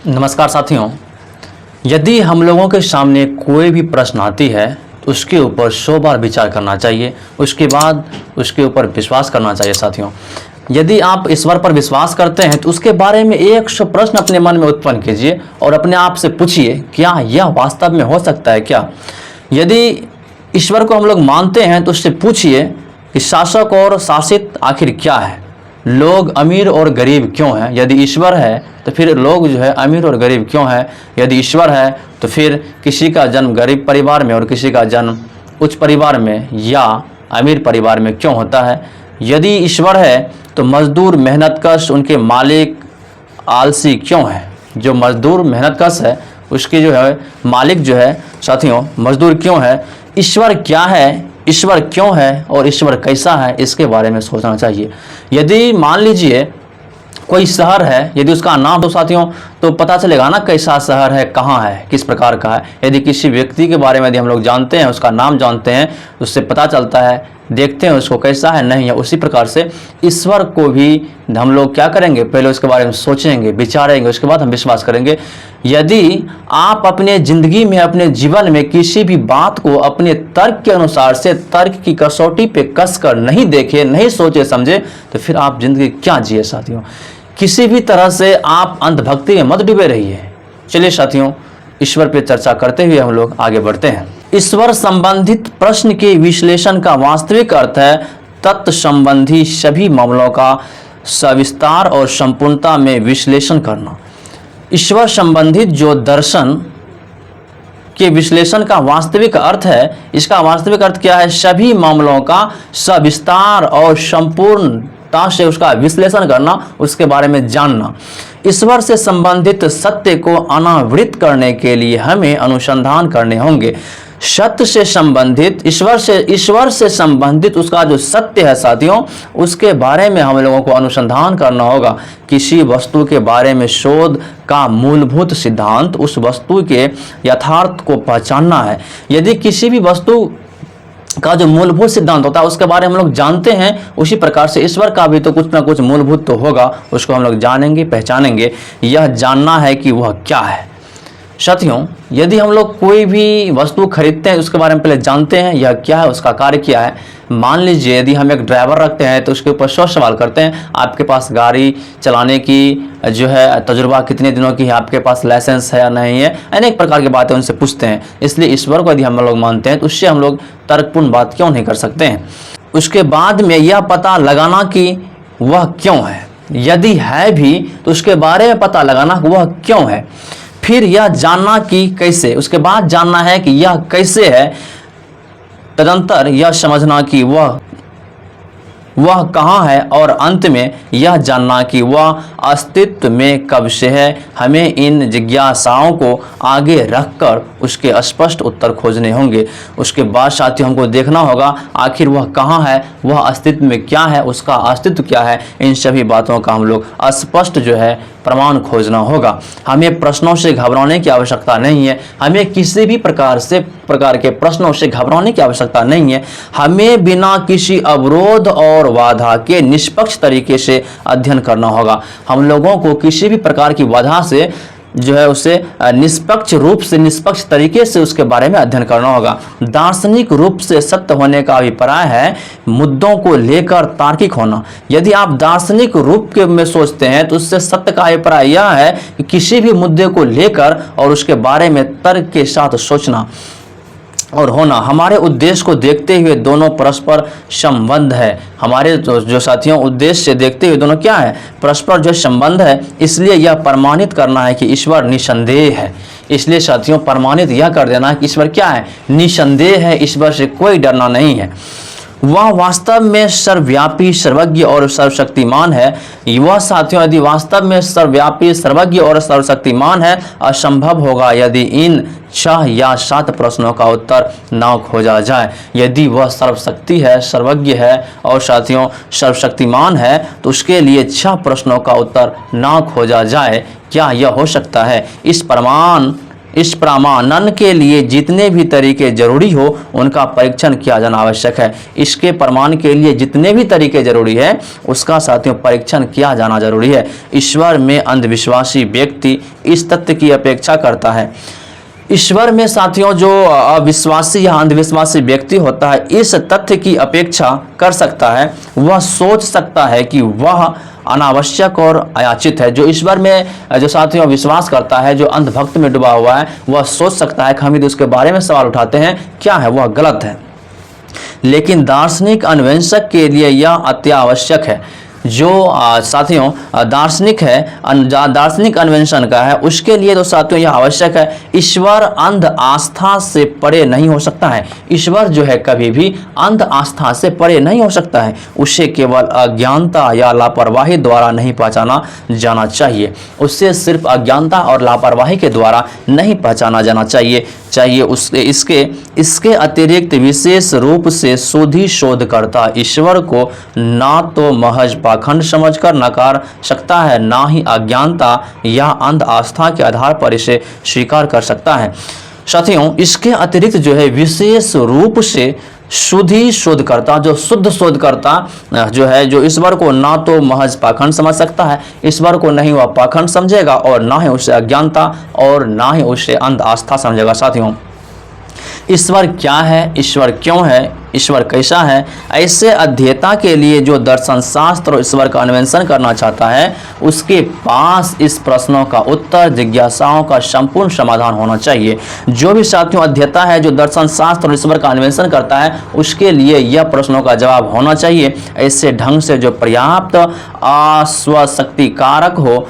नमस्कार साथियों। यदि हम लोगों के सामने कोई भी प्रश्न आती है तो उसके ऊपर 100 बार विचार करना चाहिए, उसके बाद उसके ऊपर विश्वास करना चाहिए। साथियों, यदि आप ईश्वर पर विश्वास करते हैं तो उसके बारे में 100 प्रश्न अपने मन में उत्पन्न कीजिए और अपने आप से पूछिए, क्या यह वास्तव में हो सकता है क्या? यदि ईश्वर को हम लोग मानते हैं तो उससे पूछिए कि शासक और शासित आखिर क्या है, लोग अमीर और गरीब क्यों हैं? यदि ईश्वर है तो फिर लोग जो है अमीर और गरीब क्यों हैं? यदि ईश्वर है तो फिर किसी का जन्म गरीब परिवार में और किसी का जन्म उच्च परिवार में या अमीर परिवार में क्यों होता है? यदि ईश्वर है तो मजदूर मेहनतकश उनके मालिक आलसी क्यों है? जो मजदूर मेहनतकश है उसके जो है मालिक जो है साथियों मजदूर क्यों है? ईश्वर क्या है, ईश्वर क्यों है और ईश्वर कैसा है, इसके बारे में सोचना चाहिए। यदि मान लीजिए कोई शहर है, यदि उसका नाम हो साथियों तो पता चलेगा ना कैसा शहर है, कहाँ है, किस प्रकार का है। यदि किसी व्यक्ति के बारे में यदि हम लोग जानते हैं, उसका नाम जानते हैं, उससे पता चलता है, देखते हैं उसको कैसा है नहीं है। उसी प्रकार से ईश्वर को भी हम लोग क्या करेंगे, पहले उसके बारे में सोचेंगे, विचारेंगे, उसके बाद हम विश्वास करेंगे। यदि आप अपने ज़िंदगी में, अपने जीवन में किसी भी बात को अपने तर्क के अनुसार से, तर्क की कसौटी पे कस कर नहीं देखे, नहीं सोचे समझे, तो फिर आप जिंदगी क्या जिए साथियों। किसी भी तरह से आप अंधभक्ति में मत डूबे रहिए। चलिए साथियों, ईश्वर पे चर्चा करते हुए हम लोग आगे बढ़ते हैं। ईश्वर संबंधित प्रश्न के विश्लेषण का वास्तविक अर्थ है तत्व संबंधी सभी मामलों का सविस्तार और संपूर्णता में विश्लेषण करना। ईश्वर संबंधित जो दर्शन के विश्लेषण का वास्तविक अर्थ है, इसका वास्तविक अर्थ क्या है? सभी मामलों का सविस्तार और संपूर्णता से उसका विश्लेषण करना, उसके बारे में जानना। ईश्वर से संबंधित सत्य को अनावृत करने के लिए हमें अनुसंधान करने होंगे। सत्य से संबंधित, ईश्वर से संबंधित उसका जो सत्य है साथियों, उसके बारे में हम लोगों को अनुसंधान करना होगा। किसी वस्तु के बारे में शोध का मूलभूत सिद्धांत उस वस्तु के यथार्थ को पहचानना है। यदि किसी भी वस्तु का जो मूलभूत सिद्धांत होता है उसके बारे में हम लोग जानते हैं, उसी प्रकार से ईश्वर का भी तो कुछ ना कुछ मूलभूत तो होगा, उसको हम लोग जानेंगे, पहचानेंगे। यह जानना है कि वह क्या है। साथियों, यदि हम लोग कोई भी वस्तु खरीदते हैं उसके बारे में पहले जानते हैं यह क्या है, उसका कार्य क्या है। मान लीजिए यदि हम एक ड्राइवर रखते हैं तो उसके ऊपर 100 सवाल करते हैं, आपके पास गाड़ी चलाने की जो है तजुर्बा कितने दिनों की है, आपके पास लाइसेंस है या नहीं है, अनेक प्रकार की बातें उनसे पूछते हैं। इसलिए ईश्वर को यदि हम लोग मानते हैं तो उससे हम लोग तर्कपूर्ण बात क्यों नहीं कर सकते हैं। उसके बाद में यह पता लगाना कि वह क्यों है, यदि है भी तो उसके बारे में पता लगाना कि वह क्यों है। फिर यह जानना कि कैसे, उसके बाद जानना है कि यह कैसे है, तदंतर यह समझना कि वह कहाँ है, और अंत में यह जानना कि वह अस्तित्व में कब से है। हमें इन जिज्ञासाओं को आगे रखकर उसके स्पष्ट उत्तर खोजने होंगे। उसके बाद साथियों हमको देखना होगा आखिर वह कहाँ है, वह अस्तित्व में क्या है, उसका अस्तित्व क्या है। इन सभी बातों का हम लोग स्पष्ट जो है प्रमाण खोजना होगा। हमें प्रश्नों से घबराने की आवश्यकता नहीं है, हमें किसी भी प्रकार के प्रश्नों से घबराने की आवश्यकता नहीं है। हमें बिना किसी अवरोध और बाधा के निष्पक्ष तरीके से अध्ययन करना होगा। हम लोगों को किसी भी प्रकार की बाधा से जो है उसे निष्पक्ष रूप से, निष्पक्ष तरीके से उसके बारे में अध्ययन करना होगा। दार्शनिक रूप से सत्य होने का अभिप्राय है मुद्दों को लेकर तार्किक होना। यदि आप दार्शनिक रूप के में सोचते हैं तो उससे सत्य का अभिप्राय यह है कि किसी भी मुद्दे को लेकर और उसके बारे में तर्क के साथ सोचना और होना। हमारे उद्देश्य को देखते हुए दोनों परस्पर संबंध है। हमारे जो साथियों उद्देश्य से देखते हुए दोनों क्या है, परस्पर जो संबंध है। इसलिए यह प्रमाणित करना है कि ईश्वर निसंदेह है। इसलिए साथियों प्रमाणित यह कर देना है कि ईश्वर क्या है, निसंदेह है, ईश्वर से कोई डरना नहीं है। वह वास्तव में सर्वव्यापी, सर्वज्ञ और सर्वशक्तिमान है। वह साथियों यदि वास्तव में सर्वव्यापी, सर्वज्ञ और सर्वशक्तिमान है, असंभव होगा यदि इन 6 या 7 प्रश्नों का उत्तर ना खोजा जाए। यदि वह सर्वशक्ति है, सर्वज्ञ है और साथियों सर्वशक्तिमान है तो उसके लिए 6 प्रश्नों का उत्तर ना खोजा जाए, क्या यह हो सकता है? इस प्रमाण इस प्रमाणन के लिए जितने भी तरीके जरूरी हो उनका परीक्षण किया जाना आवश्यक है। इसके प्रमाण के लिए जितने भी तरीके जरूरी है उसका साथियों परीक्षण किया जाना जरूरी है। ईश्वर में अंधविश्वासी व्यक्ति इस तथ्य की अपेक्षा करता है, ईश्वर में साथियों जो अविश्वासी या अंधविश्वासी व्यक्ति होता है इस तथ्य की अपेक्षा कर सकता है, वह सोच सकता है कि वह अनावश्यक और अयाचित है। जो ईश्वर में जो साथियों विश्वास करता है, जो अंधभक्त में डूबा हुआ है, वह सोच सकता है कि हम यदि उसके बारे में सवाल उठाते हैं क्या है वह गलत है। लेकिन दार्शनिक अन्वेषक के लिए यह अत्यावश्यक है। जो साथियों दार्शनिक है, दार्शनिक अन्वेषण का है, उसके लिए तो साथियों यह आवश्यक है, ईश्वर अंध आस्था से परे नहीं हो सकता है। ईश्वर जो है कभी भी अंध आस्था से परे नहीं हो सकता है। उसे केवल अज्ञानता या लापरवाही द्वारा नहीं पहचाना जाना चाहिए। उससे सिर्फ अज्ञानता और लापरवाही के द्वारा नहीं पहचाना जाना चाहिए। इसके अतिरिक्त विशेष रूप से शोधी शोधकर्ता ईश्वर को ना तो महज पाखंड समझकर नकार सकता है, ना ही अज्ञानता या अंध आस्था के आधार पर इसे स्वीकार कर सकता है। साथियों इसके अतिरिक्त जो है विशेष रूप से शुद्धि शोधकर्ता, जो शुद्ध शोधकर्ता जो है, जो ईश्वर को ना तो महज पाखंड समझ सकता है, ईश्वर को नहीं वह पाखंड समझेगा और ना ही उसे अज्ञानता और ना ही उसे अंध आस्था समझेगा। साथियों ईश्वर क्या है, ईश्वर क्यों है, ईश्वर कैसा है, ऐसे अध्येता के लिए जो दर्शन शास्त्र और ईश्वर का अन्वेषण करना चाहता है उसके पास इस प्रश्नों का उत्तर, जिज्ञासाओं का संपूर्ण समाधान होना चाहिए। जो भी साथियों अध्येता है जो दर्शन शास्त्र और ईश्वर का अन्वेषण करता है उसके लिए यह प्रश्नों का जवाब होना चाहिए, ऐसे ढंग से जो पर्याप्त आश्वशक्ति कारक हो।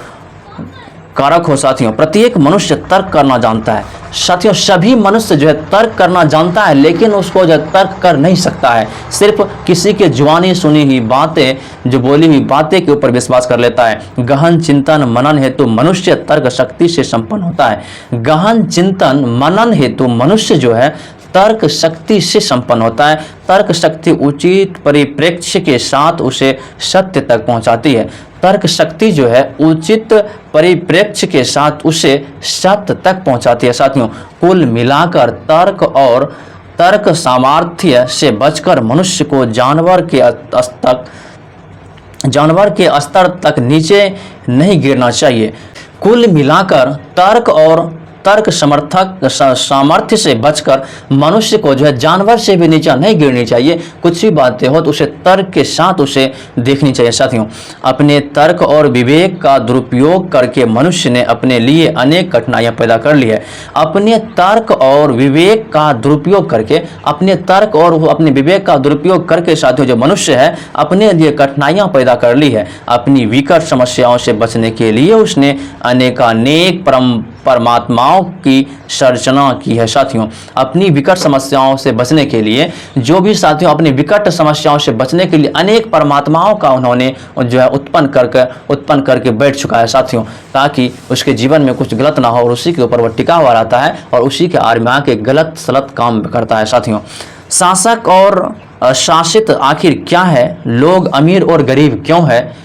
साथियों प्रत्येक मनुष्य तर्क करना जानता है। साथियों सभी मनुष्य जो है तर्क करना जानता है, लेकिन उसको जो तर्क कर नहीं सकता है। सिर्फ किसी के जुबानी सुनी हुई बातें, जो बोली हुई बातें के ऊपर विश्वास कर लेता है। गहन चिंतन मनन हेतु मनुष्य तर्क शक्ति से संपन्न होता है। गहन चिंतन मनन हेतु मनुष्य जो है तर्क शक्ति से संपन्न होता है। तर्क शक्ति उचित परिप्रेक्ष्य के साथ उसे सत्य तक पहुंचाती है। तर्क शक्ति जो है उचित परिप्रेक्ष्य के साथ उसे सत्य तक पहुंचाती है। साथियों कुल मिलाकर तर्क और तर्क सामर्थ्य से बचकर मनुष्य को जानवर के स्तर तक नीचे नहीं गिरना चाहिए। कुल मिलाकर तर्क और तर्क सामर्थ्य से बचकर मनुष्य को जो है जानवर से भी नीचे नहीं गिरनी चाहिए। कुछ भी बातें हो तो उसे तर्क के साथ उसे देखनी चाहिए। साथियों अपने तर्क और विवेक का दुरुपयोग करके मनुष्य ने अपने लिए अनेक कठिनाइयां पैदा कर ली है। अपने तर्क और विवेक का दुरुपयोग करके, अपने तर्क और अपने विवेक का दुरुपयोग करके साथियों जो मनुष्य है अपने लिए कठिनाइयां पैदा कर ली है। अपनी विकट समस्याओं से बचने के लिए उसने अनेकानेक परमात्माओं की सर्जना की है। साथियों अपनी विकट समस्याओं से बचने के लिए जो भी साथियों अपनी विकट समस्याओं से बचने के लिए अनेक परमात्माओं का उन्होंने जो है उत्पन्न करके बैठ चुका है। साथियों ताकि उसके जीवन में कुछ गलत ना हो और उसी के ऊपर वह टिका हुआ रहता है और उसी के आड़ में आके गलत सलत काम करता है। साथियों शासक और शासित आखिर क्या है, लोग अमीर और गरीब क्यों है,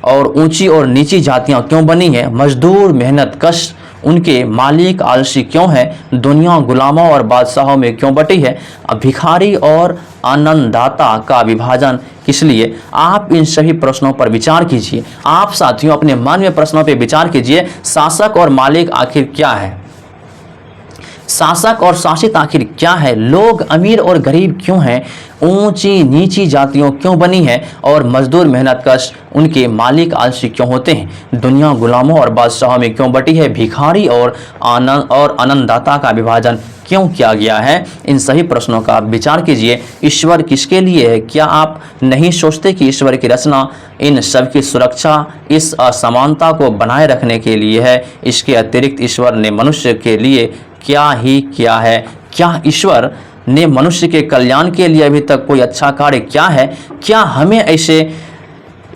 और ऊंची और नीची जातियां क्यों बनी है, मजदूर मेहनत कश उनके मालिक आलसी क्यों है, दुनिया गुलामों और बादशाहों में क्यों बटी है, भिखारी और आनंददाता का विभाजन किस लिए। आप इन सभी प्रश्नों पर विचार कीजिए। आप साथियों अपने मन में प्रश्नों पर विचार कीजिए। शासक और मालिक आखिर क्या है, शासक और शासित आखिर क्या है, लोग अमीर और गरीब क्यों हैं, ऊंची नीची जातियों क्यों बनी है, और मजदूर मेहनतकश उनके मालिक आलसी क्यों होते हैं, दुनिया गुलामों और बादशाहों में क्यों बटी है, भिखारी और आनंददाता का विभाजन क्यों किया गया है। इन सही प्रश्नों का आप विचार कीजिए। ईश्वर किसके लिए है? क्या आप नहीं सोचते कि ईश्वर की रचना इन सब की सुरक्षा, इस असमानता को बनाए रखने के लिए है? इसके अतिरिक्त ईश्वर ने मनुष्य के लिए क्या ही किया है? क्या ईश्वर ने मनुष्य के कल्याण के लिए अभी तक कोई अच्छा कार्य किया है? क्या हमें ऐसे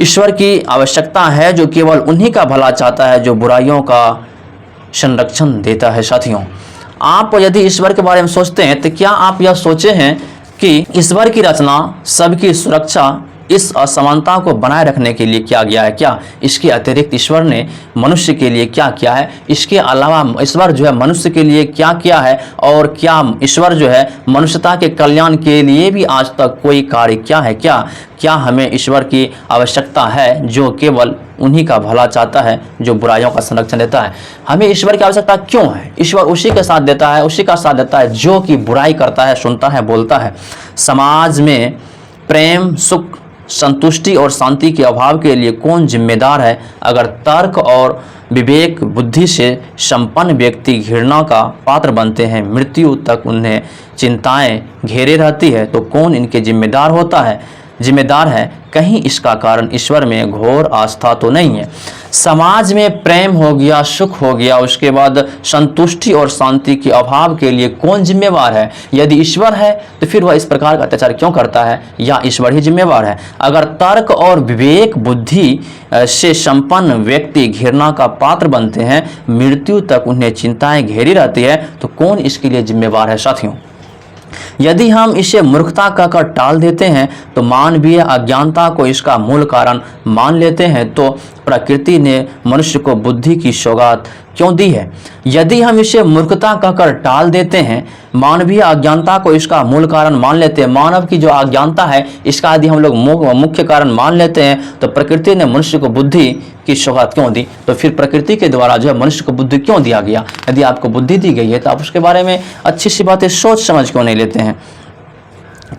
ईश्वर की आवश्यकता है जो केवल उन्हीं का भला चाहता है, जो बुराइयों का संरक्षण देता है? साथियों आप यदि ईश्वर के बारे में सोचते हैं तो क्या आप यह सोचे हैं कि ईश्वर की रचना सबकी सुरक्षा इस असमानता को बनाए रखने के लिए किया गया है क्या? इसके अतिरिक्त ईश्वर ने मनुष्य के लिए क्या किया है? इसके अलावा ईश्वर जो है मनुष्य के लिए क्या किया है? और क्या ईश्वर जो है मनुष्यता के कल्याण के लिए भी आज तक कोई कार्य किया है क्या? क्या हमें ईश्वर की आवश्यकता है जो केवल उन्हीं का भला चाहता है, जो बुराइयों का संरक्षण देता है? हमें ईश्वर की आवश्यकता क्यों है? ईश्वर उसी के साथ देता है, उसी का साथ देता है जो कि बुराई करता है, सुनता है, बोलता है। समाज में प्रेम, सुख, संतुष्टि और शांति के अभाव के लिए कौन जिम्मेदार है? अगर तर्क और विवेक बुद्धि से संपन्न व्यक्ति घृणा का पात्र बनते हैं, मृत्यु तक उन्हें चिंताएं घेरे रहती है, तो कौन इनके जिम्मेदार है? कहीं इसका कारण ईश्वर में घोर आस्था तो नहीं है? समाज में प्रेम हो गया, सुख हो गया, उसके बाद संतुष्टि और शांति के अभाव के लिए कौन जिम्मेवार है? यदि ईश्वर है तो फिर वह इस प्रकार का अत्याचार क्यों करता है? या ईश्वर ही जिम्मेवार है? अगर तर्क और विवेक बुद्धि से संपन्न व्यक्ति घृणा का पात्र बनते हैं, मृत्यु तक उन्हें चिंताएं घेरी रहती है, तो कौन इसके लिए जिम्मेवार है? साथियों, यदि हम इसे मूर्खता कहकर टाल देते हैं तो मानवीय अज्ञानता को इसका मूल कारण मान लेते हैं, तो प्रकृति ने मनुष्य को बुद्धि की सौगात क्यों दी है? यदि हम इसे मूर्खता कहकर टाल देते हैं, मानवीय अज्ञानता को इसका मूल कारण मान लेते हैं, मानव की जो अज्ञानता है इसका यदि हम लोग मुख्य कारण मान लेते हैं, तो प्रकृति ने मनुष्य को बुद्धि की सौगात क्यों दी? तो फिर प्रकृति के द्वारा जो है मनुष्य को बुद्धि क्यों दिया गया? यदि आपको बुद्धि दी गई है तो आप उसके बारे में अच्छी सी बातें सोच समझ क्यों नहीं लेते हैं?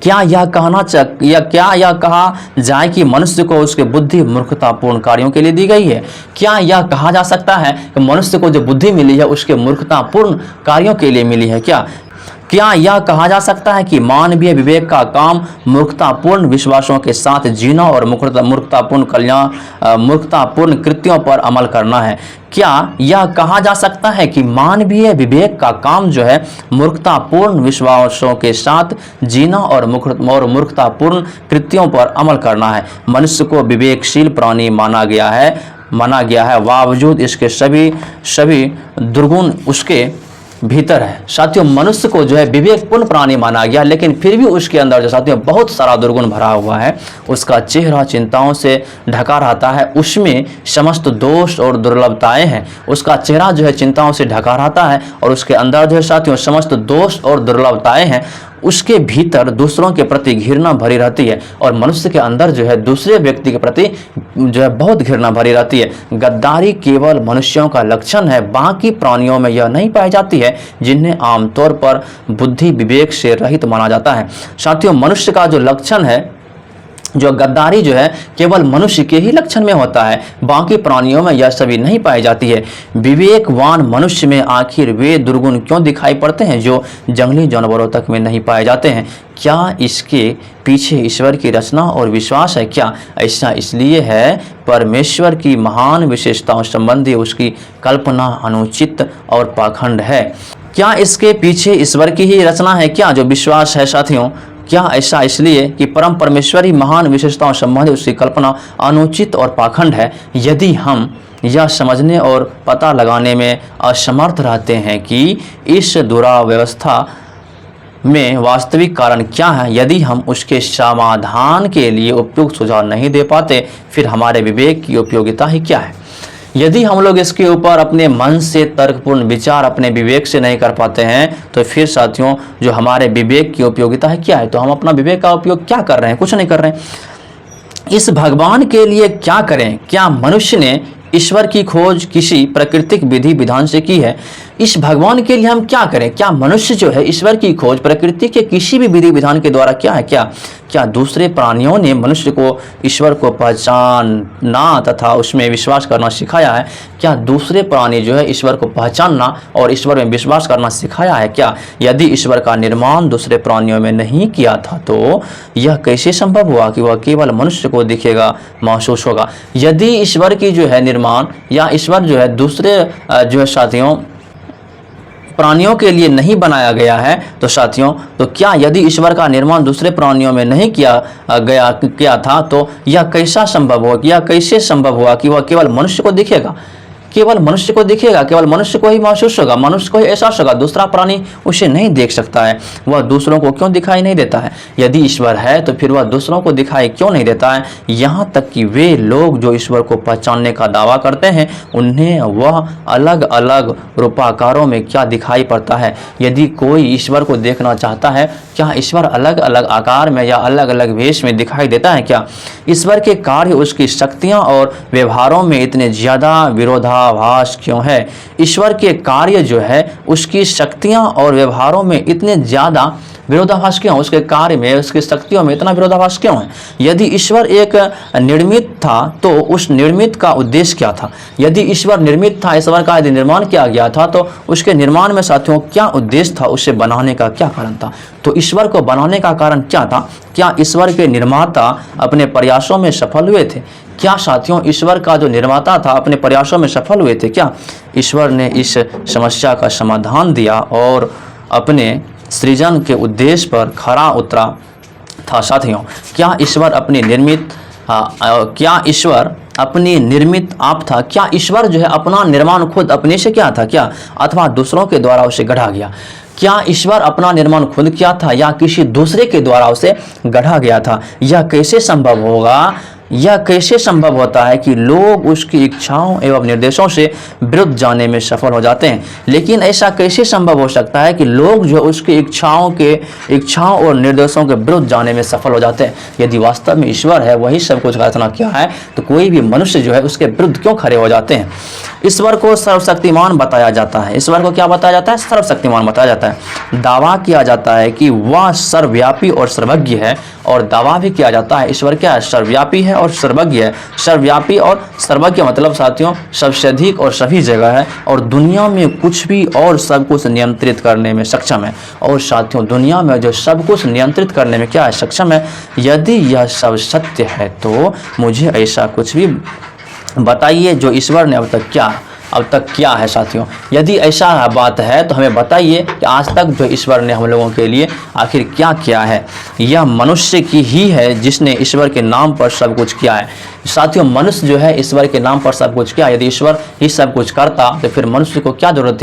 क्या यह कहा जाए कि मनुष्य को उसके बुद्धि मूर्खतापूर्ण कार्यों के लिए दी गई है? क्या यह कहा जा सकता है कि मनुष्य को जो बुद्धि मिली है उसके मूर्खतापूर्ण कार्यों के लिए मिली है क्या यह कहा जा सकता है कि मानवीय विवेक का काम मूर्खतापूर्ण विश्वासों के साथ जीना और मूर्खतापूर्ण कृत्यों पर अमल करना है? क्या यह कहा जा सकता है कि मानवीय विवेक का काम जो है मूर्खतापूर्ण विश्वासों के साथ जीना और मूर्खतापूर्ण कृत्यों पर अमल करना है? मनुष्य को विवेकशील प्राणी माना गया है, बावजूद इसके सभी दुर्गुण उसके भीतर है। साथियों, मनुष्य को जो है विवेकपूर्ण प्राणी माना गया, लेकिन फिर भी उसके अंदर जो साथियों बहुत सारा दुर्गुण भरा हुआ है। उसका चेहरा चिंताओं से ढका रहता है, उसमें समस्त दोष और दुर्लभताएं हैं। उसका चेहरा जो है चिंताओं से ढका रहता है और उसके अंदर जो है साथियों समस्त दोष और दुर्लभताएं हैं। उसके भीतर दूसरों के प्रति घृणा भरी रहती है और मनुष्य के अंदर जो है दूसरे व्यक्ति के प्रति जो है बहुत घृणा भरी रहती है। गद्दारी केवल मनुष्यों का लक्षण है, बाकी प्राणियों में यह नहीं पाई जाती है, जिन्हें आमतौर पर बुद्धि विवेक से रहित माना जाता है। साथियों, मनुष्य का जो लक्षण है, जो गद्दारी जो है केवल मनुष्य के ही लक्षण में होता है, बाकी प्राणियों में यह सभी नहीं पाई जाती है। विवेकवान मनुष्य में आखिर वे दुर्गुण क्यों दिखाई पड़ते हैं जो जंगली जानवरों तक में नहीं पाए जाते हैं? क्या इसके पीछे ईश्वर की रचना और विश्वास है क्या? ऐसा इसलिए है परमेश्वर की महान विशेषताओं संबंधी उसकी कल्पना अनुचित और पाखंड है। क्या इसके पीछे ईश्वर की ही रचना है क्या जो विश्वास है? साथियों, क्या ऐसा इसलिए कि परम परमेश्वरी महान विशेषताओं संबंधी उसकी कल्पना अनुचित और पाखंड है? यदि हम यह समझने और पता लगाने में असमर्थ रहते हैं कि इस दुराव्यवस्था में वास्तविक कारण क्या है, यदि हम उसके समाधान के लिए उपयुक्त सुझाव नहीं दे पाते, फिर हमारे विवेक की उपयोगिता ही क्या है? यदि हम लोग इसके ऊपर अपने मन से तर्कपूर्ण विचार अपने विवेक से नहीं कर पाते हैं, तो फिर साथियों जो हमारे विवेक की उपयोगिता है क्या है? तो हम अपना विवेक का उपयोग क्या कर रहे हैं? कुछ नहीं कर रहे हैं। इस भगवान के लिए क्या करें? क्या मनुष्य ने ईश्वर की खोज किसी प्राकृतिक विधि विधान से की है? इस भगवान के लिए हम क्या करें? क्या मनुष्य जो है ईश्वर की खोज प्रकृति के किसी भी विधि विधान के द्वारा क्या है? क्या दूसरे प्राणियों ने मनुष्य को ईश्वर को पहचानना तथा उसमें विश्वास करना सिखाया है? क्या दूसरे प्राणी जो है ईश्वर को पहचानना और ईश्वर में विश्वास करना सिखाया है क्या? यदि ईश्वर का निर्माण दूसरे प्राणियों में नहीं किया था तो यह कैसे संभव हुआ कि वह केवल मनुष्य को दिखेगा, महसूस होगा? यदि ईश्वर की जो है निर्माण या ईश्वर जो है दूसरे जो है साथियों प्राणियों के लिए नहीं बनाया गया है, तो साथियों तो क्या यदि ईश्वर का निर्माण दूसरे प्राणियों में नहीं किया था तो यह कैसा संभव हुआ, यह कैसे संभव हुआ कि वह केवल मनुष्य को दिखेगा? केवल मनुष्य को दिखेगा, केवल मनुष्य को ही महसूस होगा, मनुष्य को ही एहसास होगा, दूसरा प्राणी उसे नहीं देख सकता है। वह दूसरों को क्यों दिखाई नहीं देता है? यदि ईश्वर है तो फिर वह दूसरों को दिखाई क्यों नहीं देता है? यहाँ तक कि वे लोग जो ईश्वर को पहचानने का दावा करते हैं, उन्हें वह अलग अलग रूपाकारों में क्या दिखाई पड़ता है? यदि कोई ईश्वर को देखना चाहता है, क्या ईश्वर अलग अलग आकार में या अलग अलग वेश में दिखाई देता है क्या? ईश्वर के कार्य, उसकी शक्तियाँ और व्यवहारों में इतने ज़्यादा विरोधाभास क्यों है? ईश्वर के कार्य जो है, उसकी शक्तियाँ और व्यवहारों में इतने ज़्यादा विरोधाभास क्यों? उसके कार्य में, उसकी शक्तियों में इतना विरोधाभास क्यों है? यदि ईश्वर एक निर्मित था तो उस निर्मित का उद्देश्य क्या था? यदि ईश्वर निर्मित था, ईश्वर का यदि निर्माण किया गया था, तो उसके निर्माण में साथियों क्या उद्देश्य था? उसे बनाने का क्या कारण था? तो ईश्वर को बनाने का कारण क्या था? क्या ईश्वर के निर्माता अपने प्रयासों में सफल हुए थे? क्या साथियों ईश्वर का जो निर्माता था अपने प्रयासों में सफल हुए थे क्या? ईश्वर ने इस समस्या का समाधान दिया और अपने सृजन के उद्देश्य पर खरा उतरा था। साथियों, क्या ईश्वर अपनी निर्मित आप था? क्या ईश्वर जो है अपना निर्माण खुद अपने से किया था क्या, अथवा दूसरों के द्वारा उसे गढ़ा गया? क्या ईश्वर अपना निर्माण खुद किया था या किसी दूसरे के द्वारा उसे गढ़ा गया था? यह कैसे संभव होगा? यह कैसे संभव होता है कि लोग उसकी इच्छाओं एवं निर्देशों से विरुद्ध जाने में सफल हो जाते हैं? लेकिन ऐसा कैसे संभव हो सकता है कि लोग जो उसकी इच्छाओं और निर्देशों के विरुद्ध जाने में सफल हो जाते हैं? यदि वास्तव में ईश्वर है, वही सब कुछ रचना किया है, तो कोई भी मनुष्य जो है उसके विरुद्ध क्यों खड़े हो जाते हैं? ईश्वर को सर्वशक्तिमान बताया जाता है। ईश्वर को क्या बताया जाता है? सर्वशक्तिमान बताया जाता है। दावा किया जाता है कि वह सर्वव्यापी और सर्वज्ञ है, और दावा भी किया जाता है ईश्वर क्या है? सर्वव्यापी है और सर्वज्ञ है। सर्वव्यापी और सर्वज्ञ मतलब साथियों सबसे अधिक और सभी जगह है, और दुनिया में कुछ भी और सब कुछ नियंत्रित करने में सक्षम है। और साथियों, दुनिया में जो सब कुछ नियंत्रित करने में क्या है? सक्षम है। यदि यह सब सत्य है तो मुझे ऐसा कुछ भी बताइए जो ईश्वर ने अब तक क्या है साथियों? यदि ऐसा बात है तो हमें बताइए कि आज तक जो ईश्वर ने हम लोगों के लिए आखिर क्या किया है। यह मनुष्य की ही है जिसने ईश्वर के नाम पर सब कुछ किया है। साथियों, मनुष्य जो है ईश्वर के नाम पर सब कुछ किया। यदि ईश्वर ही सब कुछ करता तो फिर मनुष्य को क्या जरूरत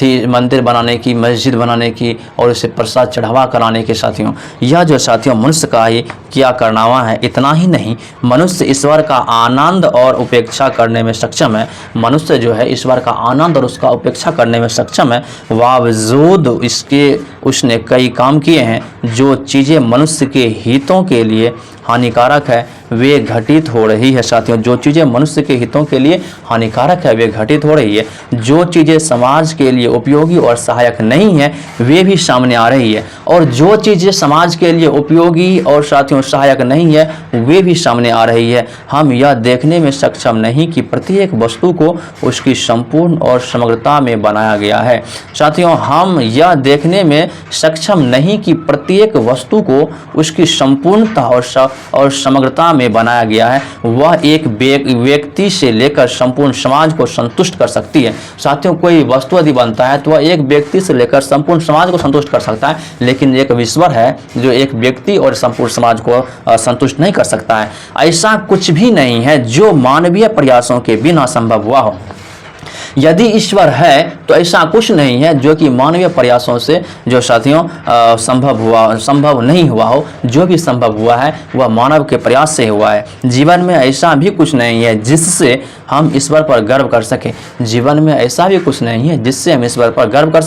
थी मंदिर बनाने की, मस्जिद बनाने की और उसे प्रसाद चढ़ावा कराने के? साथियों, यह जो साथियों मनुष्य का ही किया करनावा है। इतना ही नहीं, मनुष्य ईश्वर का आनंद और उपेक्षा करने में सक्षम है। मनुष्य जो है ईश्वर का आनंद और उसका उपेक्षा करने में सक्षम है। बावजूद इसके उसने कई काम किए हैं। जो चीज़ें मनुष्य के हितों के लिए हानिकारक है वे घटित हो रही है। साथियों, जो चीज़ें मनुष्य के हितों के लिए हानिकारक है वे घटित हो रही है। जो चीज़ें समाज के लिए उपयोगी और सहायक नहीं है वे भी सामने आ रही है, और जो चीज़ें समाज के लिए उपयोगी और साथियों सहायक नहीं है वे भी सामने आ रही है। हम यह देखने में सक्षम नहीं कि प्रत्येक वस्तु को उसकी संपूर्ण और समग्रता में बनाया गया है। साथियों, हम यह देखने में सक्षम नहीं कि प्रत्येक वस्तु को उसकी संपूर्णता और समग्रता में बनाया गया है। वह एक व्यक्ति से लेकर संपूर्ण समाज को संतुष्ट कर सकती है। साथियों, कोई वस्तु यदि बनता है तो वह एक व्यक्ति से लेकर संपूर्ण समाज को संतुष्ट कर सकता है, लेकिन एक ईश्वर है जो एक व्यक्ति और संपूर्ण समाज को संतुष्ट नहीं कर सकता है। ऐसा कुछ भी नहीं है जो मानवीय प्रयासों के बिना संभव हुआ हो। यदि ईश्वर है तो ऐसा कुछ नहीं है जो कि मानवीय प्रयासों से जो साथियों संभव नहीं हुआ हो। जो भी संभव हुआ है वह मानव के प्रयास से हुआ है। जीवन में ऐसा भी कुछ नहीं है जिससे हम ईश्वर पर गर्व कर सके। जीवन में ऐसा भी कुछ नहीं है जिससे हम ईश्वर पर गर्व कर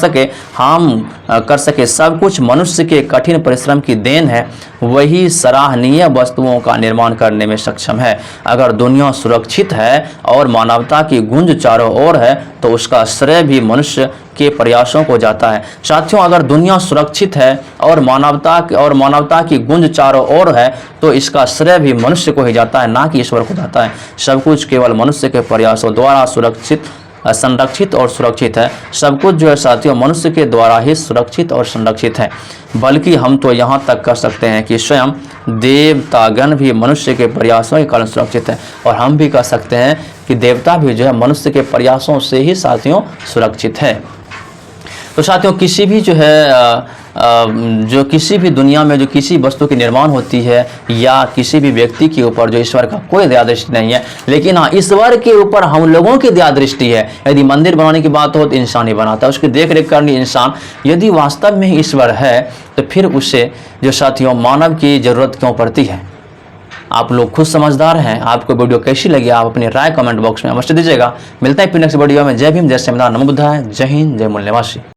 सके। सब कुछ मनुष्य के कठिन परिश्रम की देन है। वही सराहनीय वस्तुओं का निर्माण करने में सक्षम है। अगर दुनिया सुरक्षित है और मानवता की गूंज चारों ओर है तो उसका श्रेय भी मनुष्य के प्रयासों को जाता है। साथियों, अगर दुनिया सुरक्षित है और मानवता की गूंज चारों ओर है तो इसका श्रेय भी मनुष्य को ही जाता है, ना कि ईश्वर को जाता है। सब कुछ केवल मनुष्य के प्रयासों द्वारा संरक्षित और सुरक्षित है। सब कुछ जो है साथियों मनुष्य के द्वारा ही सुरक्षित और संरक्षित है। बल्कि हम तो यहाँ तक कह सकते हैं कि स्वयं देवतागण भी मनुष्य के प्रयासों के कारण सुरक्षित है, और हम भी कह सकते हैं कि देवता भी जो है मनुष्य के प्रयासों से ही साथियों सुरक्षित है। तो साथियों, किसी भी जो है जो किसी भी दुनिया में जो किसी वस्तु की निर्माण होती है या किसी भी व्यक्ति के ऊपर जो ईश्वर का कोई दया दृष्टि नहीं है, लेकिन हाँ ईश्वर के ऊपर हम लोगों की दया दृष्टि है। यदि मंदिर बनाने की बात हो तो इंसान ही बनाता है, उसकी देख रेख करनी इंसान। यदि वास्तव में ही ईश्वर है तो फिर उसे जो साथियों मानव की जरूरत क्यों पड़ती है? आप लोग खुद समझदार हैं। आपको वीडियो कैसी लगी आप अपनी राय कमेंट बॉक्स में अवश्य दीजिएगा। मिलते हैं फिर नेक्स्ट वीडियो में। जय भीम, जय संविधान, नमो बुद्धाय, जय हिंद, जय मूल निवासी।